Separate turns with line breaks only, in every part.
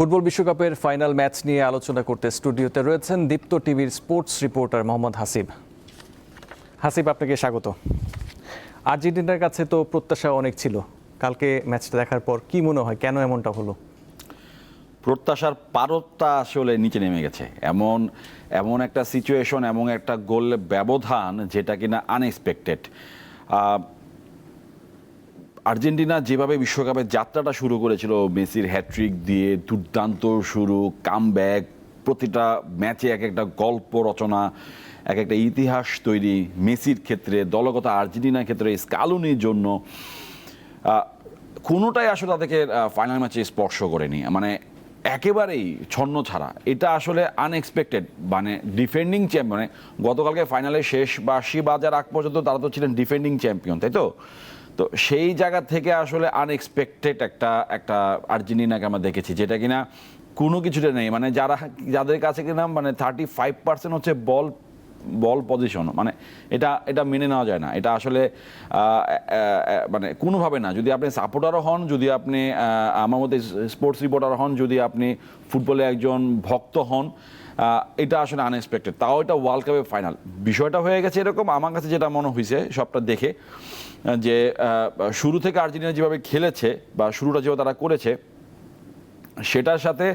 Football বিশ্বকাপের final match নিয়ে আলোচনা করতে স্টুডিওতে রয়েছেন দীপ্ত টিভির স্পোর্টস রিপোর্টার মোহাম্মদ হাসিব। হাসিব, আপনাকে স্বাগত। আর্জেন্টিনার কাছে তো প্রত্যাশা অনেক ছিল, কালকে ম্যাচটা দেখার পর কি মনে হয় কেন এমনটা হলো?
প্রত্যাশার পারতটা আসলে নিচে নেমে গেছে। এমন একটা সিচুয়েশন, এমন একটা গোল ব্যবধান যেটা কিনা আনএক্সপেক্টেড। আর্জেন্টিনা যেভাবে বিশ্বকাপের যাত্রাটা শুরু করেছিল, মেসির হ্যাট্রিক দিয়ে দুর্দান্ত শুরু, কামব্যাক, প্রতিটা ম্যাচে এক একটা গল্প রচনা, এক একটা ইতিহাস তৈরি মেসির ক্ষেত্রে, দলগত আর্জেন্টিনার ক্ষেত্রে, স্কালুনির জন্য, কোনোটাই আসলে তাদেরকে ফাইনাল ম্যাচে স্পর্শ করেনি, মানে একেবারেই ছন্ন ছাড়া। এটা আসলে আনএক্সপেক্টেড। মানে ডিফেন্ডিং চ্যাম্পিয়ন, মানে গতকালকে ফাইনালে শেষ বাঁশি বাজার আগ পর্যন্ত তারা তো ছিলেন ডিফেন্ডিং চ্যাম্পিয়ন, তাই তো? তো সেই জায়গা থেকে আসলে আনএক্সপেক্টেড একটা আর্জেন্টিনাকে আমরা দেখেছি, যেটা কিনা কোনো কিছুতে নেই। মানে যাদের কাছে কিনা মানে 35% হচ্ছে বল পজিশন, মানে এটা মেনে নেওয়া যায় না। এটা আসলে মানে কোনোভাবে না। যদি আপনি সাপোর্টারও হন, যদি আপনি আমার মধ্যে স্পোর্টস রিপোর্টার হন, যদি আপনি ফুটবলে একজন ভক্ত হন, এটা আসলে আনএক্সপেক্টেড। তাও এটা ওয়ার্ল্ড কাপের ফাইনাল। বিষয়টা হয়ে গেছে এরকম, আমার কাছে যেটা মনে হয়েছে সবটা দেখে, যে শুরু থেকে আর্জেন্টিনা যেভাবে খেলেছে বা শুরুটা যেভাবে তারা করেছে, সেটার সাথে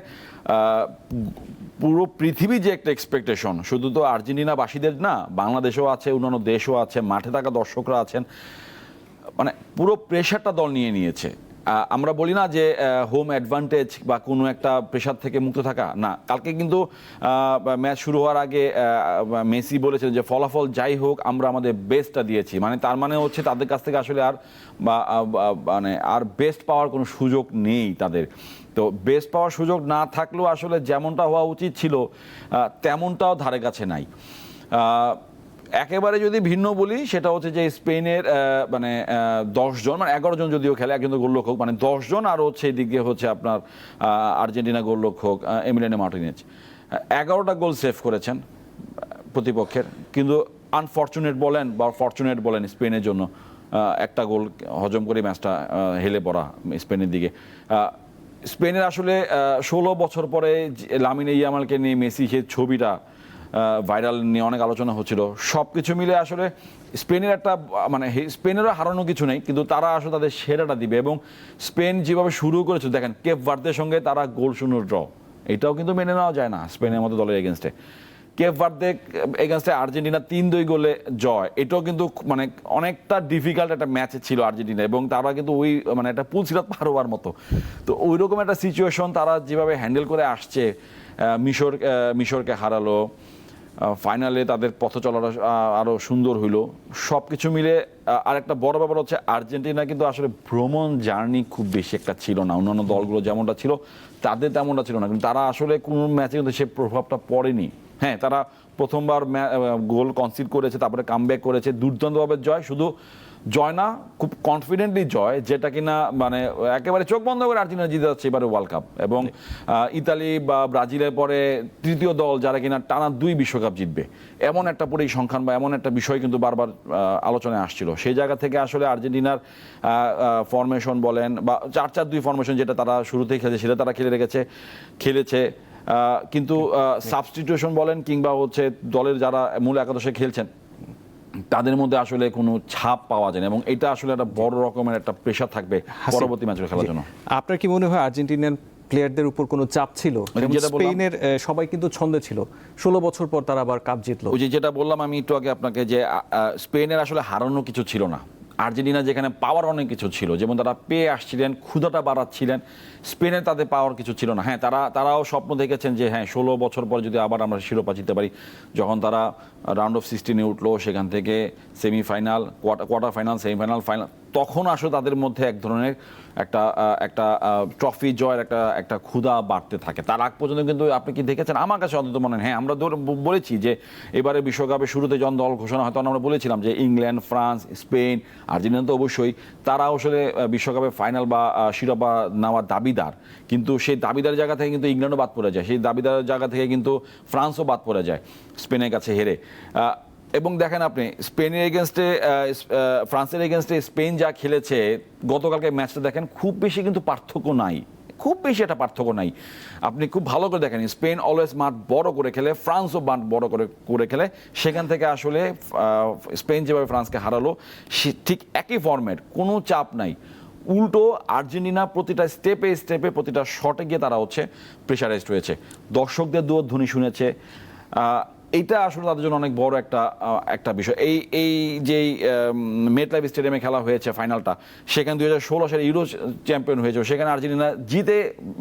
পুরো পৃথিবী যে একটা এক্সপেকটেশন, শুধু তো আর্জেন্টিনাবাসীদের না, বাংলাদেশও আছে, অন্যান্য দেশও আছে, মাঠে থাকা দর্শকরা আছেন, মানে পুরো প্রেশারটা দল নিয়ে নিয়েছে। আমরা বলি না যে হোম অ্যাডভান্টেজ বা কোনো একটা প্রেশার থেকে মুক্ত থাকা, না। কালকে কিন্তু ম্যাচ শুরু হওয়ার আগে মেসি বলেছেন যে ফলাফল যাই হোক আমরা আমাদের বেস্টটা দিয়েছি। মানে তার মানে হচ্ছে তাদের কাছ থেকে আসলে আর বেস্ট পাওয়ার কোনো সুযোগ নেই তাদের। তো বেস্ট পাওয়ার সুযোগ না থাকলেও আসলে যেমনটা হওয়া উচিত ছিল তেমনটাও ধারে কাছে নাই। একেবারে যদি ভিন্ন বলি, সেটা হচ্ছে যে স্পেনের মানে 10 জন, মানে 11 জন যদিও খেলে, একজন তো গোলরক্ষক, মানে 10 জন, আর হচ্ছে এদিকে হচ্ছে আপনার আর্জেন্টিনা গোলরক্ষক এমিলিয়ানো মার্টিনেজ 11টা গোল সেভ করেছেন প্রতিপক্ষের। কিন্তু আনফর্চুনেট বলেন বা ফর্চুনেট বলেন, স্পেনের জন্য একটা গোল হজম করে ম্যাচটা হেলে পড়া স্পেনের দিকে। স্পেনের আসলে 16 বছর পরে লামিনে ইয়ামালকে নিয়ে মেসি সেই ছবিটা ভাইরাল নিয়ে অনেক আলোচনা হচ্ছিল। সব কিছু মিলে আসলে স্পেনের একটা মানে স্পেনেরও হারানো কিছু নেই, কিন্তু তারা আসলে তাদের সেরাটা দিবে। এবং স্পেন যেভাবে শুরু করেছে দেখেন, কেপ ভার্দের সঙ্গে তারা গোল শূন্য ড্র, এটাও কিন্তু মেনে নেওয়া যায় না স্পেনের মতো দলের এগেনস্টে। কেপ ভার্দে এগেনস্টে আর্জেন্টিনা 3-2 গোলে জয়, এটাও কিন্তু মানে অনেকটা ডিফিকাল্ট একটা ম্যাচ ছিল আর্জেন্টিনা, এবং তারা কিন্তু ওই মানে একটা পুলসিরাত পার হওয়ার মতো। তো ওই রকম একটা সিচুয়েশন তারা যেভাবে হ্যান্ডেল করে আসছে, মিশরকে হারালো, ফাইনালে তাদের পথ চলাটা আরও সুন্দর হইল। সব কিছু মিলে আরেকটা বড় ব্যাপার হচ্ছে আর্জেন্টিনা কিন্তু আসলে ভ্রমণ জার্নি খুব বেশি একটা ছিল না। অন্যান্য দলগুলো যেমনটা ছিল তাদের তেমনটা ছিল না, কিন্তু তারা আসলে কোনো ম্যাচে কিন্তু সে প্রভাবটা পড়েনি। হ্যাঁ, তারা প্রথমবার গোল কনসিড করেছে, তারপরে কামব্যাক করেছে, দুর্দান্তভাবে জয়। শুধু জয় না, খুব কনফিডেন্টলি জয়, যেটা কিনা মানে একেবারে চোখ বন্ধ করে আর্জেন্টিনা জিতে যাচ্ছে এবারে ওয়ার্ল্ড কাপ। এবং ইতালি বা ব্রাজিলের পরে তৃতীয় দল যারা কিনা টানা 2 বিশ্বকাপ জিতবে, এমন একটা পরিসংখ্যান বা এমন একটা বিষয় কিন্তু বারবার আলোচনায় আসছিল। সেই জায়গা থেকে আসলে আর্জেন্টিনার ফরমেশন বলেন বা 4-4-2 ফরমেশন, যেটা তারা শুরুতেই খেলেছে সেটা তারা খেলেছে, কিন্তু সাবস্টিটিউশন বলেন কিংবা হচ্ছে দলের যারা মূল একাদশে খেলছেন তাদের মধ্যে আসলে কোনো ছাপ পাওয়া যায় না, এবং এটা আসলে একটা বড় রকমের একটা প্রেশার থাকবে পরবর্তী ম্যাচে খেলার জন্য।
আপনার কি মনে হয় আর্জেন্টিনার প্লেয়ারদের উপর কোনো চাপ ছিল? স্পেনের সবাই কিন্তু ছন্দে ছিল, 16 বছর পর তারা আবার কাপ জিতলো।
ওই যেটা বললাম আমি একটু আগে আপনাকে, যে স্পেনের আসলে হারানো কিছু ছিল না। আর্জেন্টিনা যেখানে পাওয়ার অনেক কিছু ছিল, যেমন তারা পেয়ে আসছিলেন, ক্ষুধাটা বাড়াচ্ছিলেন, স্পেনে তাদের পাওয়ার কিছু ছিল না। হ্যাঁ, তারাও স্বপ্ন দেখেছেন যে হ্যাঁ 16 বছর পর যদি আবার আমরা শিরোপা জিততে পারি। যখন তারা রাউন্ড অফ 16-এ উঠলো, সেখান থেকে semifinal, quarter final, semifinal, final, তখন আসলে তাদের মধ্যে এক ধরনের একটা ট্রফি জয়ের একটা ক্ষুধা বাড়তে থাকে। তার আগ পর্যন্ত কিন্তু আপনি কি দেখেছেন, আমার কাছে অন্তত মনে হয়, হ্যাঁ আমরা বলেছি যে এবারে বিশ্বকাপের শুরুতে যখন দল ঘোষণা হয় তখন আমরা বলেছিলাম যে ইংল্যান্ড, ফ্রান্স, স্পেন, আর্জেন্টিনা তো অবশ্যই, তারা আসলে বিশ্বকাপের ফাইনাল বা শিরোপা নেওয়ার দাবিদার। কিন্তু সেই দাবিদার জায়গা থেকে কিন্তু ইংল্যান্ডও বাদ পড়ে যায়, সেই দাবিদার জায়গা থেকে কিন্তু ফ্রান্সও বাদ পড়ে যায় স্পেনের কাছে হেরে। এবং দেখেন আপনি স্পেনের এগেনস্টে, ফ্রান্সের এগেনস্টে স্পেন যা খেলেছে গতকালকে ম্যাচটা দেখেন, খুব বেশি কিন্তু পার্থক্য নাই খুব বেশি একটা পার্থক্য নাই। আপনি খুব ভালো করে দেখেন, স্পেন অলওয়েজ মাঠ বড় করে খেলে, ফ্রান্সও মাঠ বড় করে খেলে। সেখান থেকে আসলে স্পেন যেভাবে ফ্রান্সকে হারালো, ঠিক একই ফরম্যাট, কোনো চাপ নাই। উল্টো আর্জেন্টিনা প্রতিটা স্টেপে স্টেপে প্রতিটা শটে গিয়ে তারা হচ্ছে প্রেশারাইজড হয়েছে, দর্শকদের ধ্বনি শুনেছে। এইটা আসলে তাদের জন্য অনেক বড় একটা বিষয়। এই যে মেটলাইফ স্টেডিয়ামে খেলা হয়েছে ফাইনালটা, সেখানে 2016 সালে ইউরো চ্যাম্পিয়ন হয়েছে, সেখানে আর্জেন্টিনা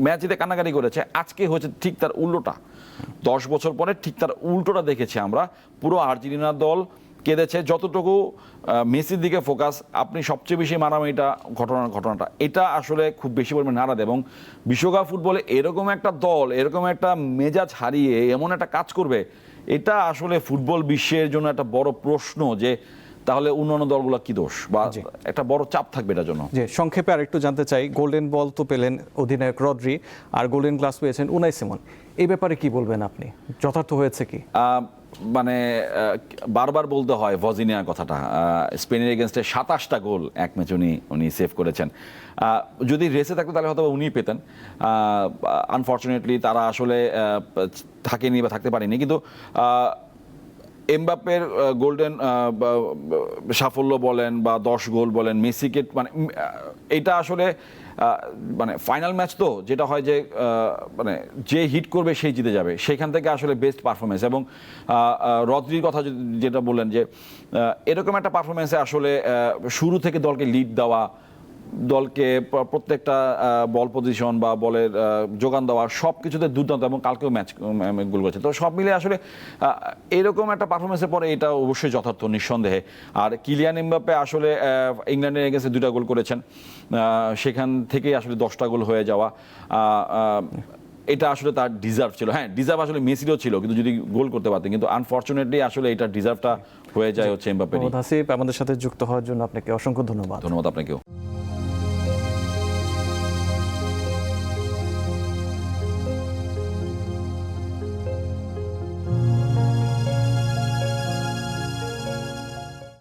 ম্যাচ জিতে কান্নাকাটি করেছে। আজকে হচ্ছে ঠিক তার উল্টোটা, 10 বছর পরে ঠিক তার উল্টোটা দেখেছি আমরা। পুরো আর্জেন্টিনা দল কেঁদেছে। যতটুকু মেসির দিকে ফোকাস, আপনি সবচেয়ে বেশি মারামারিটা ঘটনাটা এটা আসলে খুব বেশি পরিমাণে নাড়া দেয়। এবং বিশ্বকাপ ফুটবলে এরকম একটা দল এরকম একটা মেজাজ হারিয়ে এমন একটা কাজ করবে, এটা আসলে ফুটবল বিশ্বের জন্য একটা বড় প্রশ্ন, যে তাহলে অন্যান্য দলগুলো কি দোষ, বা একটা বড় চাপ থাকবে এটার জন্য।
যে সংক্ষেপে আরেকটু জানতে চাই, গোল্ডেন বল তো পেলেন অধিনায়ক রদ্রি, আর গোল্ডেন গ্লাস পেয়েছেন উনাই সিমন, এই ব্যাপারে কি বলবেন আপনি? যথার্থ হয়েছে কি?
মানে বারবার বলতে হয় ভজিনিয়ার কথাটা। স্পেনের এগেনস্টে 27টা গোল এক ম্যাচ উনি সেভ করেছেন। যদি রেসে থাকতো তাহলে হয়তো উনিই পেতেন। আনফর্চুনেটলি তারা আসলে থাকেনি বা থাকতে পারেনি। কিন্তু এমবাপ্পের গোল্ডেন সাফল্য বলেন বা 10 গোল বলেন, মেসিকে মানে এটা আসলে মানে ফাইনাল ম্যাচ তো, যেটা হয় যে মানে যে হিট করবে সেই জিতে যাবে, সেখান থেকে আসলে বেস্ট পারফরমেন্স। এবং রদ্রির কথা যেটা বললেন, যে এরকম একটা পারফরমেন্সে আসলে শুরু থেকে দলকে লিড দেওয়া, দলকে প্রত্যেকটা বল পজিশন বা বলের যোগান দেওয়া, সব কিছুতে দুর্দান্ত। এবং কালকেও ম্যাচ গোল করেছে। তো সব মিলে আসলে এরকম একটা পারফরমেন্সের পরে এটা অবশ্যই যথার্থ, নিঃসন্দেহে। আর কিলিয়ান এমবাপ্পে আসলে ইংল্যান্ডের এগেন্সে 2টা গোল করেছেন, সেখান থেকেই আসলে 10টা গোল হয়ে যাওয়া, এটা আসলে তার ডিজার্ভ ছিল। হ্যাঁ, ডিজার্ভ আসলে মেসিরও ছিল, কিন্তু যদি গোল করতে পারতেন। কিন্তু আনফর্চুনেটলি আসলে এটা ডিজার্ভটা হয়ে যায় হচ্ছে এমবাপ্পের।
হাসিব, আমাদের সাথে যুক্ত হওয়ার জন্য আপনাকে অসংখ্য ধন্যবাদ।
ধন্যবাদ আপনাকেও।